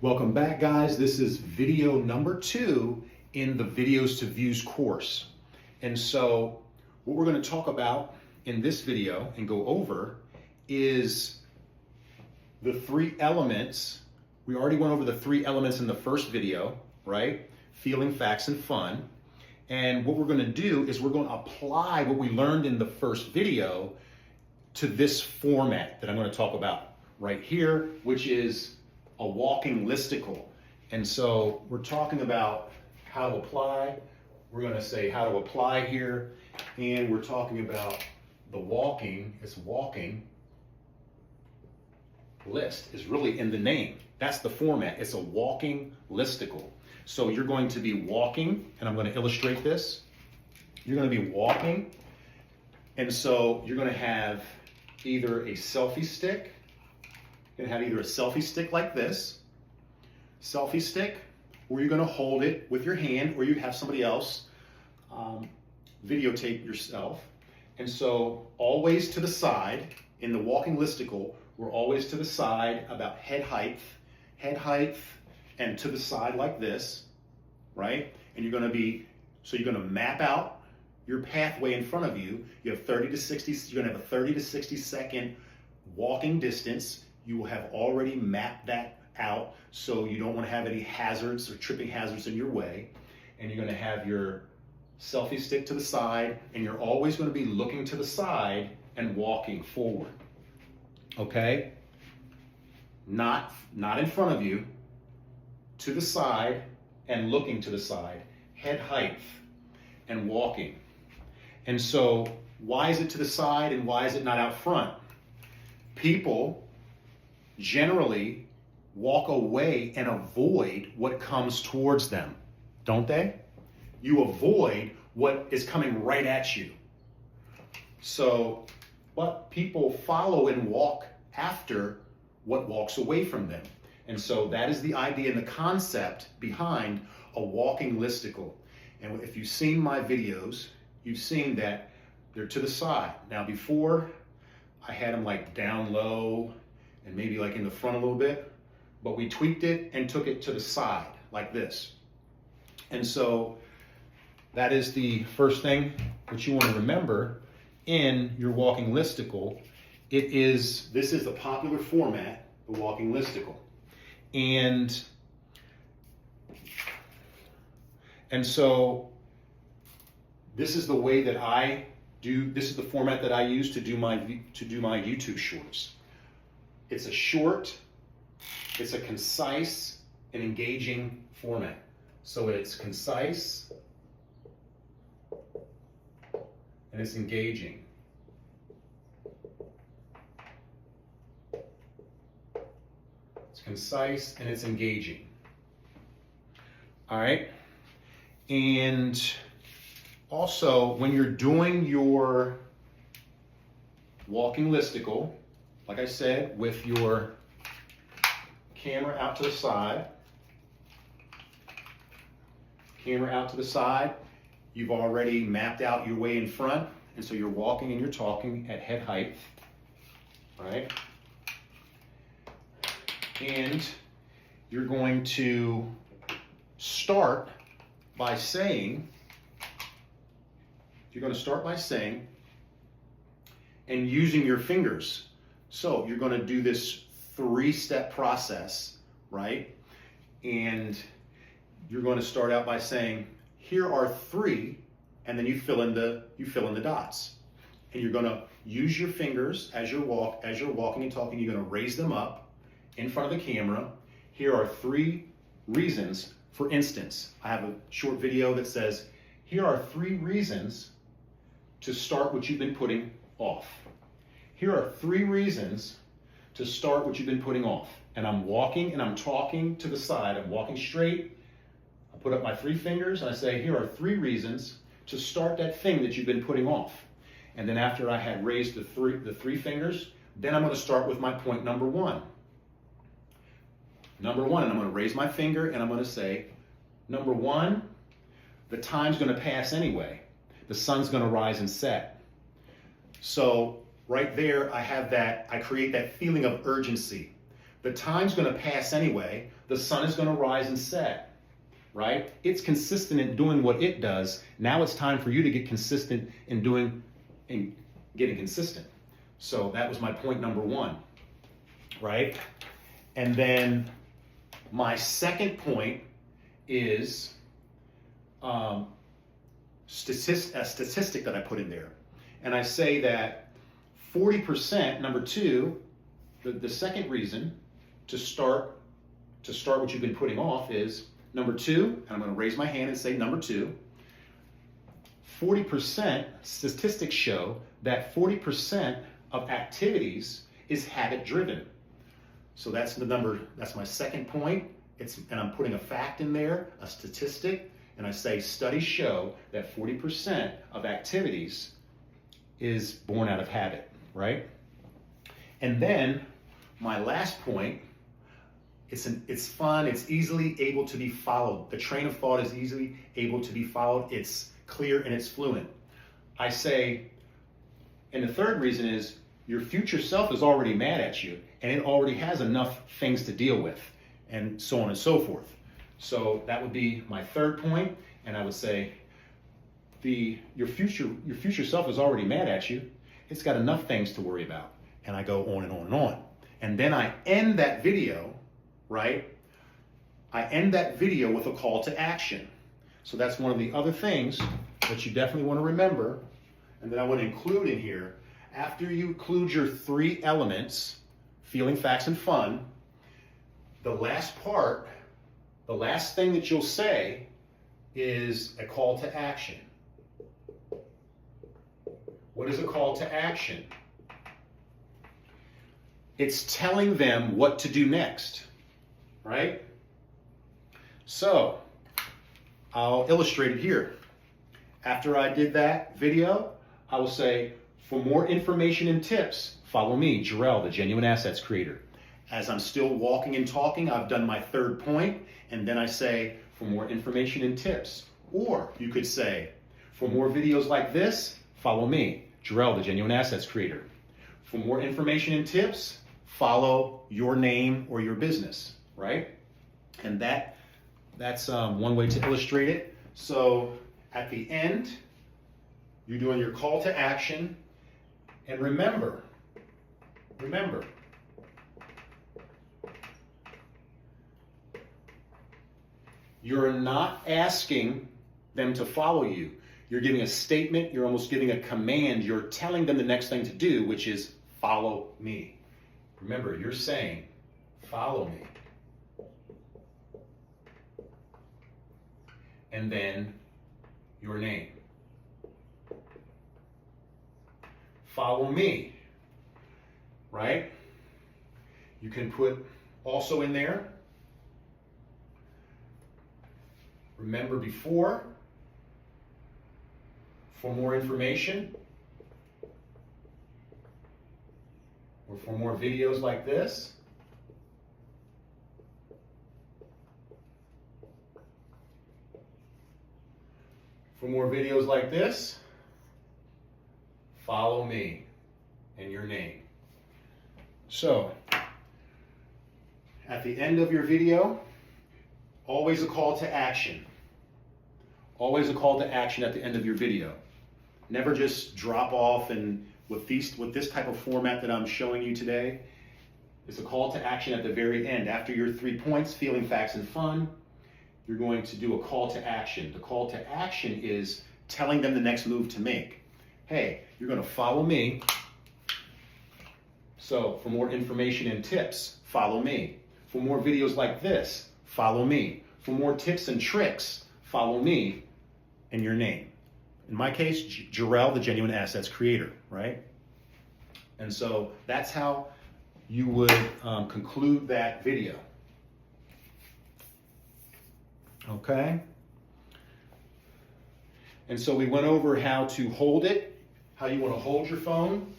Welcome back, guys. This is video number 2 in the Videos to Views course. And so what we're going to talk about in this video and go over is the 3 elements. We already went over the 3 elements in the first video, right? Feeling, facts, and fun. And what we're going to do is we're going to apply what we learned in the first video to this format that I'm going to talk about right here, which is a walking listicle. And so we're talking about how to apply. We're going to say how to apply here. And we're talking about the walking. It's walking list is really in the name. That's the format. It's a walking listicle. So you're going to be walking, and I'm going to illustrate this. You're going to be walking. And so you're going to have either a selfie stick. You're going to have either a selfie stick like this, selfie stick, or you're going to hold it with your hand, or you have somebody else videotape yourself. And so always to the side, in the walking listicle, we're always to the side about head height, and to the side like this, right? And you're going to be, so you're going to map out your pathway in front of you. You have 30 to 60, you're going to have a 30 to 60 second walking distance. You will have already mapped that out, so you don't want to have any hazards or tripping hazards in your way. And you're going to have your selfie stick to the side, and you're always going to be looking to the side and walking forward. Okay? Not in front of you, to the side and looking to the side, head height and walking. And so why is it to the side and why is it not out front? People generally walk away and avoid what comes towards them, don't they? You avoid what is coming right at you. So, but people follow and walk after what walks away from them. And so that is the idea and the concept behind a walking listicle. And if you've seen my videos, you've seen that they're to the side. Now before, I had them like down low, and maybe like in the front a little bit, but we tweaked it and took it to the side like this. And so that is the first thing that you want to remember in your walking listicle. This is the popular format, the walking listicle. And so this is the way that I do, this is the format that I use to do my YouTube shorts. It's a short, it's a concise and engaging format. So it's concise and it's engaging. It's concise and it's engaging. All right. And also, when you're doing your walking listicle, like I said, with your camera out to the side, you've already mapped out your way in front, and so you're walking and you're talking at head height, right? And you're going to start by saying, and using your fingers. So you're going to do this 3-step process, right? And you're going to start out by saying, here are 3, and then you fill in the dots. And you're going to use your fingers as you're walking and talking. You're going to raise them up in front of the camera. Here are 3 reasons. For instance, I have a short video that says, here are 3 reasons to start what you've been putting off. Here are 3 reasons to start what you've been putting off. And I'm walking and I'm talking to the side. I'm walking straight. I put up my 3 fingers and I say, here are 3 reasons to start that thing that you've been putting off. And then after I had raised the three fingers, then I'm going to start with my point number 1. Number 1, and I'm going to raise my finger and I'm going to say, number 1, the time's going to pass anyway. The sun's going to rise and set. So right there, I create that feeling of urgency. The time's going to pass anyway. The sun is going to rise and set, right? It's consistent in doing what it does. Now it's time for you to get consistent in getting consistent. So that was my point number one, right? And then my second point is a statistic that I put in there. And I say that 40%, number two, the second reason to start what you've been putting off is number two, and I'm going to raise my hand and say number two, 40%, statistics show that 40% of activities is habit driven. So that's my second point. And I'm putting a fact in there, a statistic, and I say studies show that 40% of activities is born out of habit, right? And then my last point, it's fun, it's easily able to be followed. The train of thought is easily able to be followed. It's clear and it's fluent. I say, and the third reason is your future self is already mad at you and it already has enough things to deal with, and so on and so forth. So that would be my third point, and I would say your future self is already mad at you. It's got enough things to worry about. And I go on and on and on. And then I end that video, right? I end that video with a call to action. So that's one of the other things that you definitely want to remember and that I want to include in here. After you include your three elements, feeling, facts, and fun, the last part, the last thing that you'll say is a call to action. What is a call to action? It's telling them what to do next, right? So, I'll illustrate it here. After I did that video, I will say, for more information and tips, follow me, Jarrell, the Genuine Assets Creator. As I'm still walking and talking, I've done my third point, and then I say, for more information and tips. Or you could say, for more videos like this, follow me, Jarrell, the Genuine Assets Creator. For more information and tips, follow your name or your business, right? And that's one way to illustrate it. So at the end, you're doing your call to action. And remember, you're not asking them to follow you. You're giving a statement, you're almost giving a command, you're telling them the next thing to do, which is follow me. Remember, you're saying, follow me. And then your name. Follow me, right? You can put also in there, remember before, for more information, or for more videos like this. For more videos like this, follow me and your name. So, at the end of your video, always a call to action. Always a call to action at the end of your video. Never just drop off, and with this type of format that I'm showing you today, it's a call to action at the very end. After your 3 points, feeling, facts, and fun, you're going to do a call to action. The call to action is telling them the next move to make. Hey, you're going to follow me. So for more information and tips, follow me. For more videos like this, follow me. For more tips and tricks, follow me and your name. In my case, Jarrell, the Genuine Assets Creator, right? And so that's how you would conclude that video. Okay? And so we went over how to hold it, how you want to hold your phone,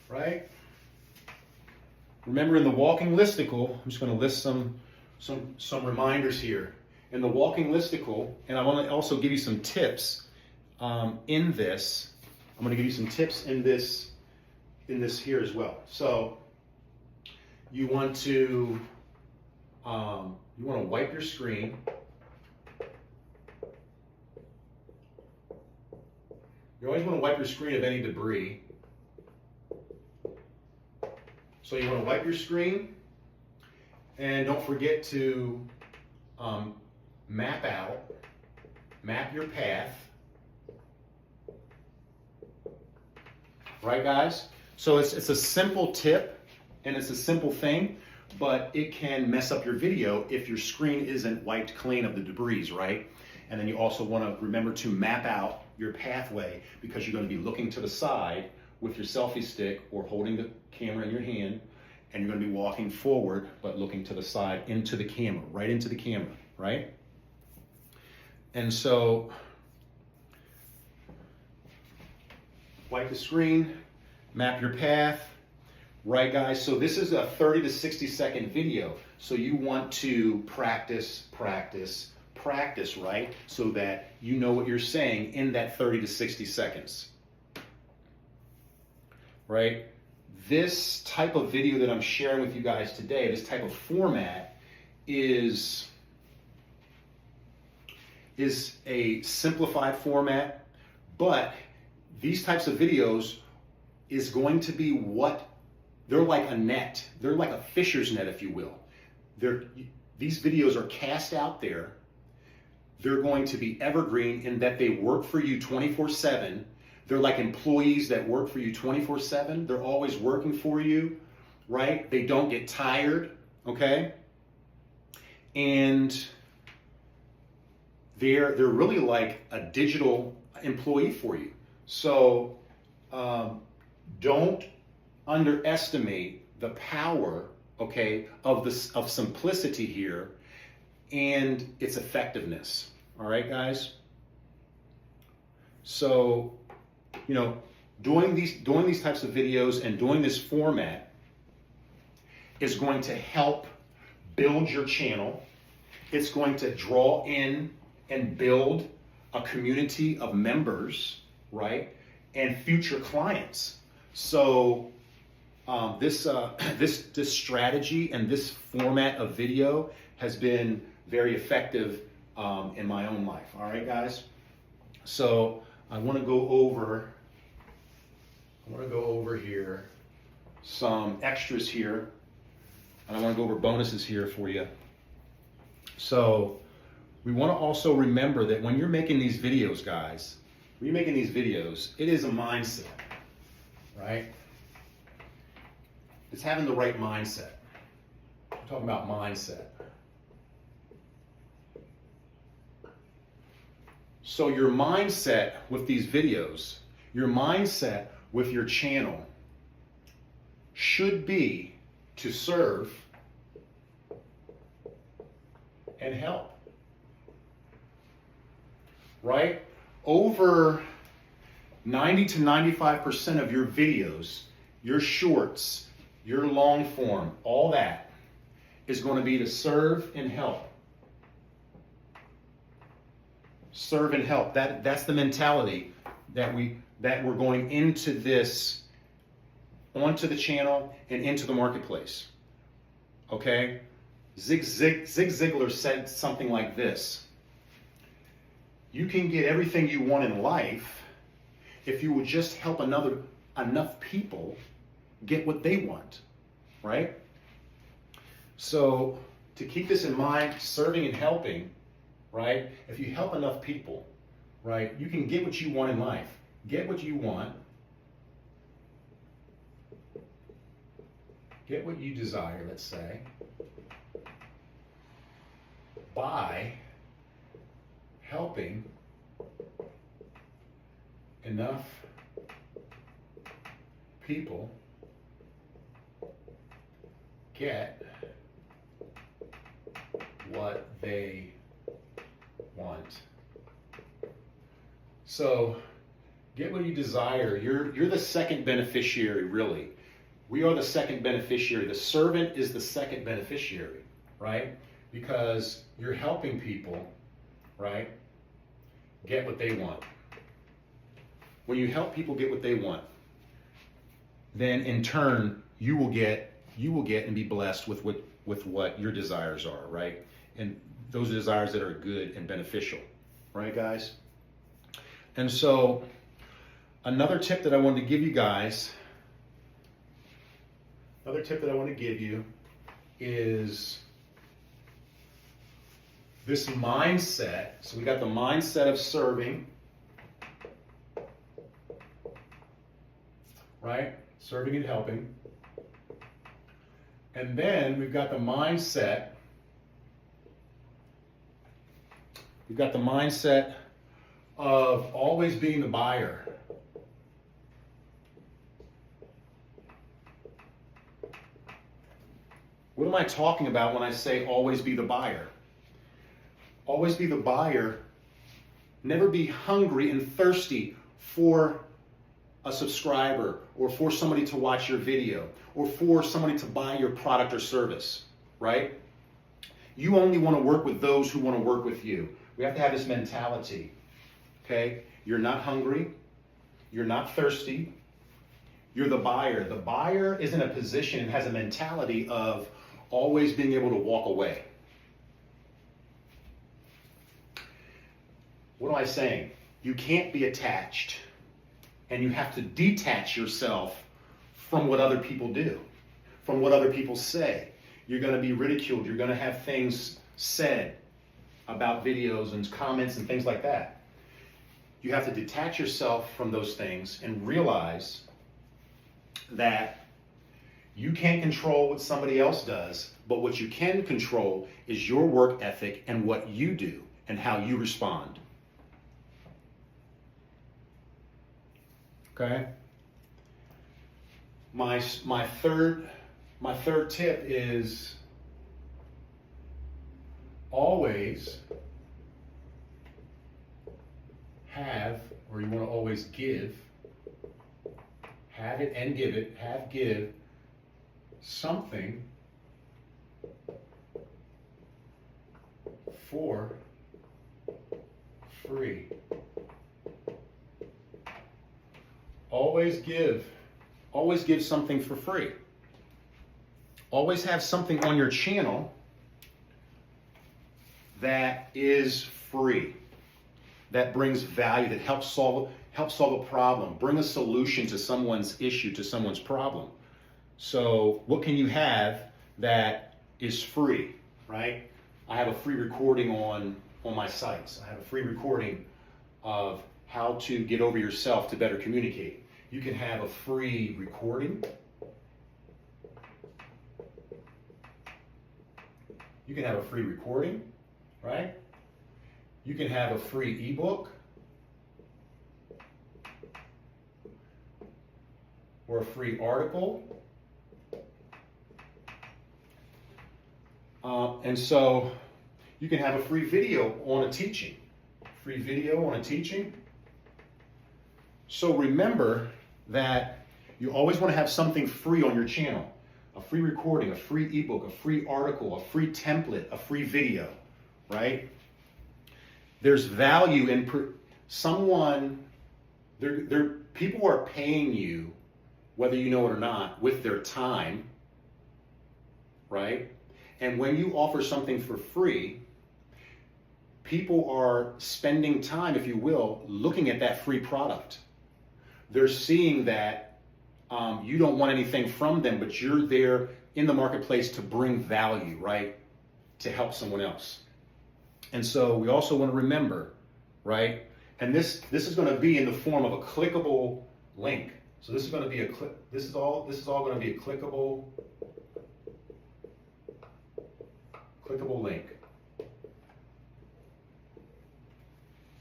right? Remember, in the walking listicle, I'm just going to list some reminders here. In the walking listicle, and I want to also give you some tips in this. I'm going to give you some tips in this in this here as well. So you want to wipe your screen. You always want to wipe your screen of any debris. So you want to wipe your screen, and don't forget to map your path. Right, guys? So it's a simple tip, and it's a simple thing, but it can mess up your video if your screen isn't wiped clean of the debris, right? And then you also want to remember to map out your pathway, because you're going to be looking to the side with your selfie stick or holding the camera in your hand, and you're going to be walking forward but looking to the side into the camera, right into the camera, right? And so wipe the screen, map your path, right, guys? So this is a 30 to 60 second video, so you want to practice, right? So that you know what you're saying in that 30 to 60 seconds, right? This type of video that I'm sharing with you guys today, this type of format is a simplified format, but these types of videos is going to be they're like a net. They're like a fisher's net, if you will. These videos are cast out there. They're going to be evergreen in that they work for you 24/7. They're like employees that work for you 24/7. They're always working for you, right? They don't get tired, okay? And they're really like a digital employee for you. So don't underestimate the power, okay, of simplicity here and its effectiveness. All right, guys? So, doing these types of videos and doing this format is going to help build your channel. It's going to draw in and build a community of members, right? And future clients. So this strategy and this format of video has been very effective in my own life. All right, guys? So I want to go over here some extras here, and I want to go over bonuses here for you. So we want to also remember that when you're making these videos, guys, when you're making these videos, it is a mindset, right? It's having the right mindset. I'm talking about mindset. So your mindset with these videos, your mindset with your channel should be to serve and help, right? Over 90 to 95% of your videos, your shorts, your long form, all that is going to be to serve and help. Serve and help. That's the mentality that we're going into this, onto the channel and into the marketplace. Okay? Zig Ziglar said something like this: you can get everything you want in life if you would just help enough people get what they want, right? So to keep this in mind, serving and helping, right? If you help enough people, right, you can get what you want in life. Get what you want. Get what you desire, let's say, by helping enough people get what they want. So get what you desire. You're the second beneficiary, really. We are the second beneficiary. The servant is the second beneficiary, right? Because you're helping people, right, get what they want. When you help people get what they want, then in turn you will get and be blessed with what your desires are, right? And those are desires that are good and beneficial, right, guys? And so another tip that I wanted to give you guys, is this mindset. So we got the mindset of serving, right? Serving and helping. And then we've got the mindset. We've got the mindset of always being the buyer. What am I talking about when I say always be the buyer? Always be the buyer. Never be hungry and thirsty for a subscriber or for somebody to watch your video or for somebody to buy your product or service, right? You only want to work with those who want to work with you. We have to have this mentality, okay? You're not hungry. You're not thirsty. You're the buyer. The buyer is in a position and has a mentality of always being able to walk away. What am I saying? You can't be attached, and you have to detach yourself from what other people do, from what other people say. You're going to be ridiculed. You're going to have things said about videos and comments and things like that. You have to detach yourself from those things and realize that you can't control what somebody else does, but what you can control is your work ethic and what you do and how you respond. Okay? My third tip is always have, or you want to always give, have it and give it, give something for free. Always give something for free. Always have something on your channel that is free, that brings value, that helps solve a problem, bring a solution to someone's issue, to someone's problem. So what can you have that is free, right? I have a free recording on my sites. I have a free recording of how to get over yourself to better communicate. You can have a free recording. You can have a free recording, right? You can have a free ebook or a free article. And so you can have a free video on a teaching. So remember that you always want to have something free on your channel. A free recording, a free ebook, a free article, a free template, a free video, right? There's value in people are paying you, whether you know it or not, with their time, right? And when you offer something for free, people are spending time, if you will, looking at that free product. They're seeing that you don't want anything from them, but you're there in the marketplace to bring value, right? To help someone else. And so we also want to remember, right? And this is going to be in the form of a clickable link. So this is going to be this is all going to be a clickable link.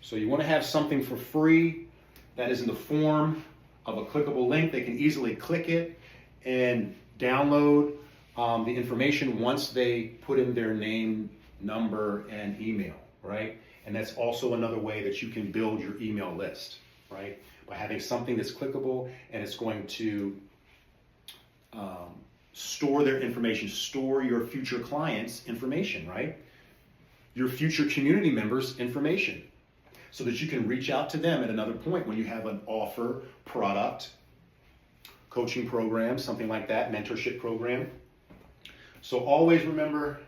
So you want to have something for free that is in the form of a clickable link. They can easily click it and download the information once they put in their name, number, and email, right? And that's also another way that you can build your email list, right? By having something that's clickable and it's going to store their information, store your future clients' information, right? Your future community members' information, so that you can reach out to them at another point when you have an offer, product, coaching program, something like that, mentorship program. So always remember,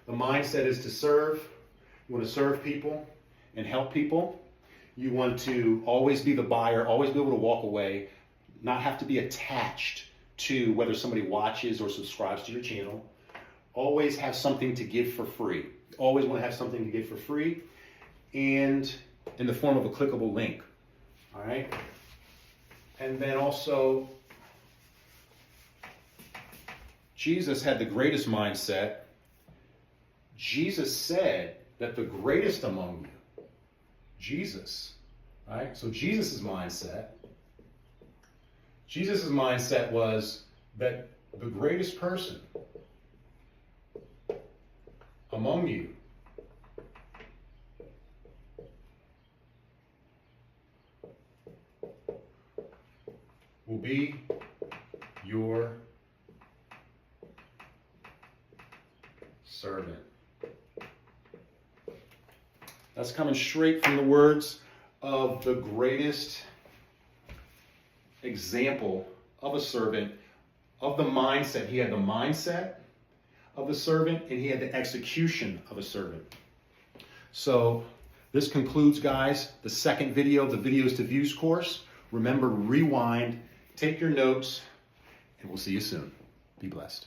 the mindset is to serve. You want to serve people and help people. You want to always be the buyer, always be able to walk away, not have to be attached to whether somebody watches or subscribes to your channel. Always have something to give for free. Always want to have something to give for free and in the form of a clickable link. All right. And then also, Jesus had the greatest mindset. Jesus said that the greatest among you, Jesus, right? So Jesus' mindset was that the greatest person among you will be your servant. That's coming straight from the words of the greatest example of a servant, of the mindset. He had the mindset of the servant and he had the execution of a servant. So this concludes, guys, the second video of the Videos to Views course. Remember, rewind, take your notes, and we'll see you soon. Be blessed.